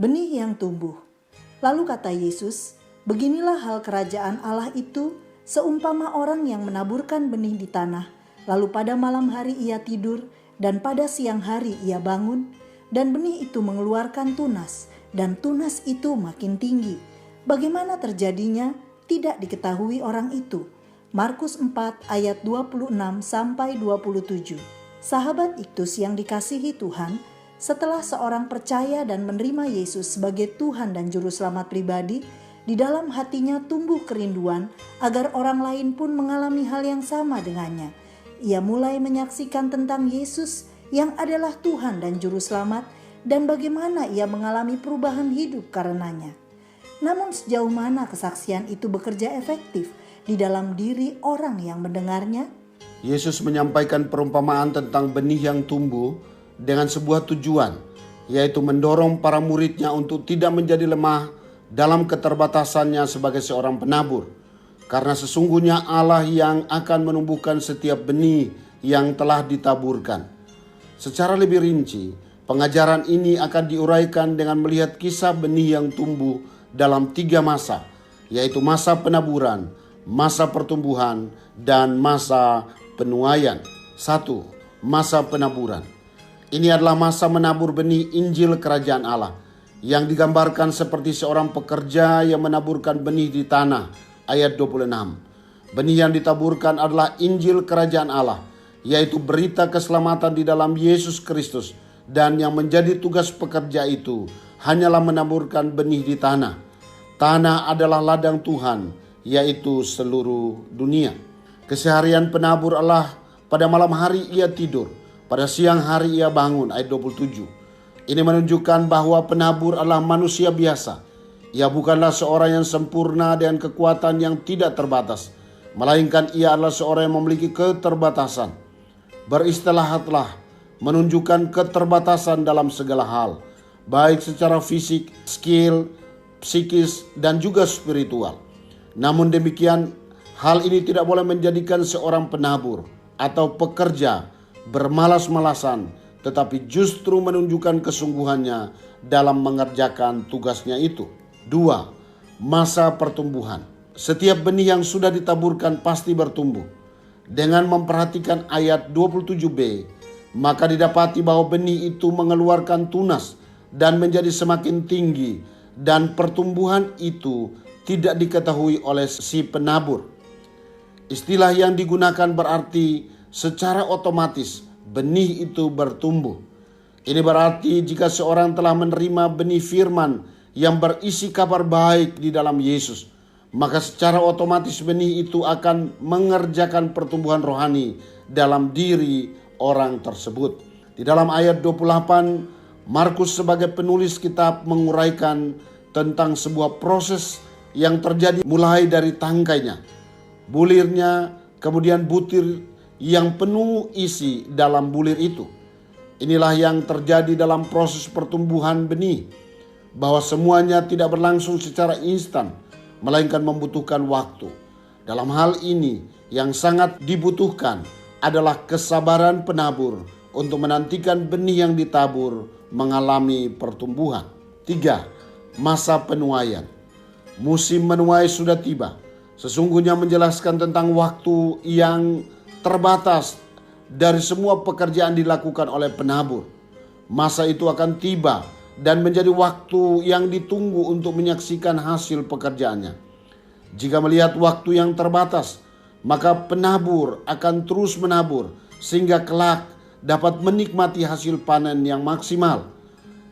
benih yang tumbuh. Lalu kata Yesus, beginilah hal kerajaan Allah itu seumpama orang yang menaburkan benih di tanah, lalu pada malam hari ia tidur, dan pada siang hari ia bangun, dan benih itu mengeluarkan tunas, dan tunas itu makin tinggi. Bagaimana terjadinya tidak diketahui orang itu. Markus 4 ayat 26 sampai 27. Sahabat Iktus yang dikasihi Tuhan, setelah seorang percaya dan menerima Yesus sebagai Tuhan dan Juru Selamat pribadi, di dalam hatinya tumbuh kerinduan agar orang lain pun mengalami hal yang sama dengannya. Ia mulai menyaksikan tentang Yesus yang adalah Tuhan dan Juru Selamat dan bagaimana ia mengalami perubahan hidup karenanya. Namun sejauh mana kesaksian itu bekerja efektif di dalam diri orang yang mendengarnya? Yesus menyampaikan perumpamaan tentang benih yang tumbuh dengan sebuah tujuan, yaitu mendorong para muridnya untuk tidak menjadi lemah dalam keterbatasannya sebagai seorang penabur. Karena sesungguhnya Allah yang akan menumbuhkan setiap benih yang telah ditaburkan. Secara lebih rinci, pengajaran ini akan diuraikan dengan melihat kisah benih yang tumbuh dalam 3 masa, yaitu masa penaburan, masa pertumbuhan, dan masa penuaian. 1. Masa penaburan. Ini adalah masa menabur benih Injil Kerajaan Allah yang digambarkan seperti seorang pekerja yang menaburkan benih di tanah. Ayat 26. Benih yang ditaburkan adalah Injil Kerajaan Allah, yaitu berita keselamatan di dalam Yesus Kristus, dan yang menjadi tugas pekerja itu hanyalah menaburkan benih di tanah. Tanah adalah ladang Tuhan, yaitu seluruh dunia. Keseharian penabur Allah, pada malam hari ia tidur, pada siang hari ia bangun. Ayat 27. Ini menunjukkan bahwa penabur adalah manusia biasa. Ia bukanlah seorang yang sempurna dengan kekuatan yang tidak terbatas, melainkan ia adalah seorang yang memiliki keterbatasan. Beristirahatlah menunjukkan keterbatasan dalam segala hal, baik secara fisik, skill, psikis, dan juga spiritual. Namun demikian, hal ini tidak boleh menjadikan seorang penabur atau pekerja bermalas-malasan, tetapi justru menunjukkan kesungguhannya dalam mengerjakan tugasnya itu. 2. Masa pertumbuhan. Setiap benih yang sudah ditaburkan pasti bertumbuh. Dengan memperhatikan ayat 27b, maka didapati bahwa benih itu mengeluarkan tunas dan menjadi semakin tinggi, dan pertumbuhan itu tidak diketahui oleh si penabur. Istilah yang digunakan berarti secara otomatis benih itu bertumbuh. Ini berarti jika seorang telah menerima benih firman yang berisi kabar baik di dalam Yesus, maka secara otomatis benih itu akan mengerjakan pertumbuhan rohani dalam diri orang tersebut. Di dalam ayat 28, Markus sebagai penulis kitab menguraikan tentang sebuah proses yang terjadi mulai dari tangkainya, bulirnya, kemudian butir yang penuh isi dalam bulir itu. Inilah yang terjadi dalam proses pertumbuhan benih, bahwa semuanya tidak berlangsung secara instan, melainkan membutuhkan waktu. Dalam hal ini, yang sangat dibutuhkan adalah kesabaran penabur untuk menantikan benih yang ditabur mengalami pertumbuhan. 3. Masa penuaian. Musim menuai sudah tiba. Sesungguhnya menjelaskan tentang waktu yang terbatas dari semua pekerjaan dilakukan oleh penabur. Masa itu akan tiba dan menjadi waktu yang ditunggu untuk menyaksikan hasil pekerjaannya. Jika melihat waktu yang terbatas, maka penabur akan terus menabur sehingga kelak dapat menikmati hasil panen yang maksimal.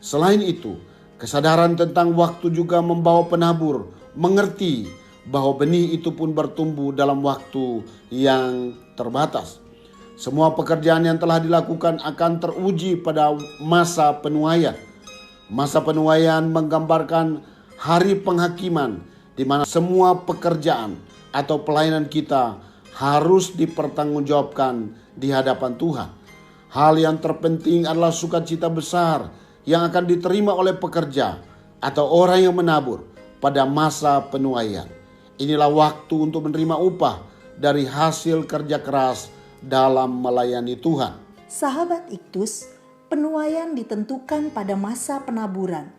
Selain itu, kesadaran tentang waktu juga membawa penabur mengerti bahwa benih itu pun bertumbuh dalam waktu yang terbatas. Semua pekerjaan yang telah dilakukan akan teruji pada masa penuaian. Masa penuaian menggambarkan hari penghakiman, di mana semua pekerjaan atau pelayanan kita harus dipertanggungjawabkan di hadapan Tuhan. Hal yang terpenting adalah sukacita besar yang akan diterima oleh pekerja atau orang yang menabur pada masa penuaian. Inilah waktu untuk menerima upah dari hasil kerja keras dalam melayani Tuhan. Sahabat Iktus, penuaian ditentukan pada masa penaburan.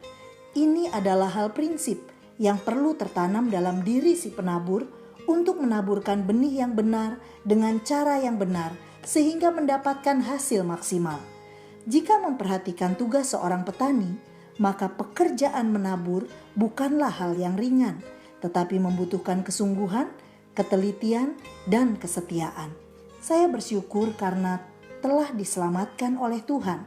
Ini adalah hal prinsip yang perlu tertanam dalam diri si penabur untuk menaburkan benih yang benar dengan cara yang benar sehingga mendapatkan hasil maksimal. Jika memperhatikan tugas seorang petani, maka pekerjaan menabur bukanlah hal yang ringan, tetapi membutuhkan kesungguhan, ketelitian, dan kesetiaan. Saya bersyukur karena telah diselamatkan oleh Tuhan.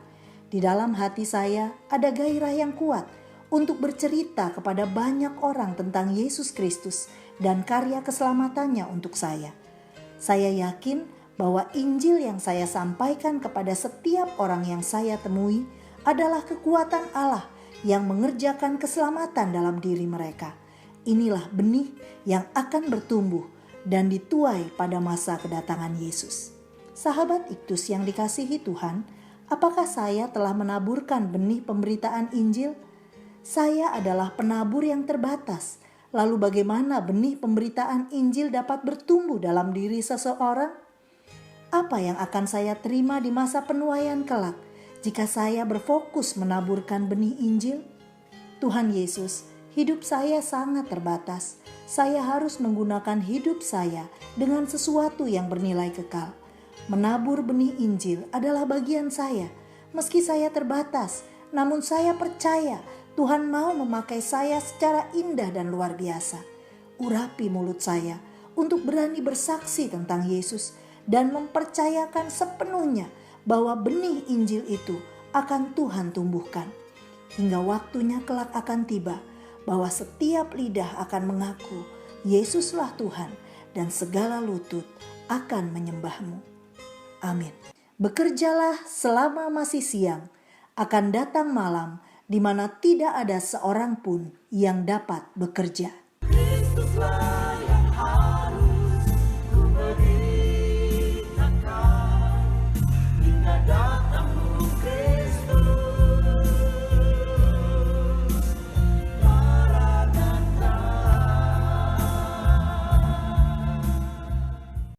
Di dalam hati saya ada gairah yang kuat untuk bercerita kepada banyak orang tentang Yesus Kristus dan karya keselamatannya untuk saya. Saya yakin bahwa Injil yang saya sampaikan kepada setiap orang yang saya temui adalah kekuatan Allah yang mengerjakan keselamatan dalam diri mereka. Inilah benih yang akan bertumbuh dan dituai pada masa kedatangan Yesus. Sahabat Iktus yang dikasihi Tuhan, apakah saya telah menaburkan benih pemberitaan Injil? Saya adalah penabur yang terbatas. Lalu bagaimana benih pemberitaan Injil dapat bertumbuh dalam diri seseorang? Apa yang akan saya terima di masa penuaian kelak jika saya berfokus menaburkan benih Injil? Tuhan Yesus, hidup saya sangat terbatas. Saya harus menggunakan hidup saya dengan sesuatu yang bernilai kekal. Menabur benih Injil adalah bagian saya. Meski saya terbatas, namun saya percaya Tuhan mau memakai saya secara indah dan luar biasa. Urapi mulut saya untuk berani bersaksi tentang Yesus dan mempercayakan sepenuhnya bahwa benih Injil itu akan Tuhan tumbuhkan. Hingga waktunya kelak akan tiba bahwa setiap lidah akan mengaku Yesuslah Tuhan dan segala lutut akan menyembahmu. Amin. Bekerjalah selama masih siang, akan datang malam di mana tidak ada seorang pun yang dapat bekerja. Kristuslah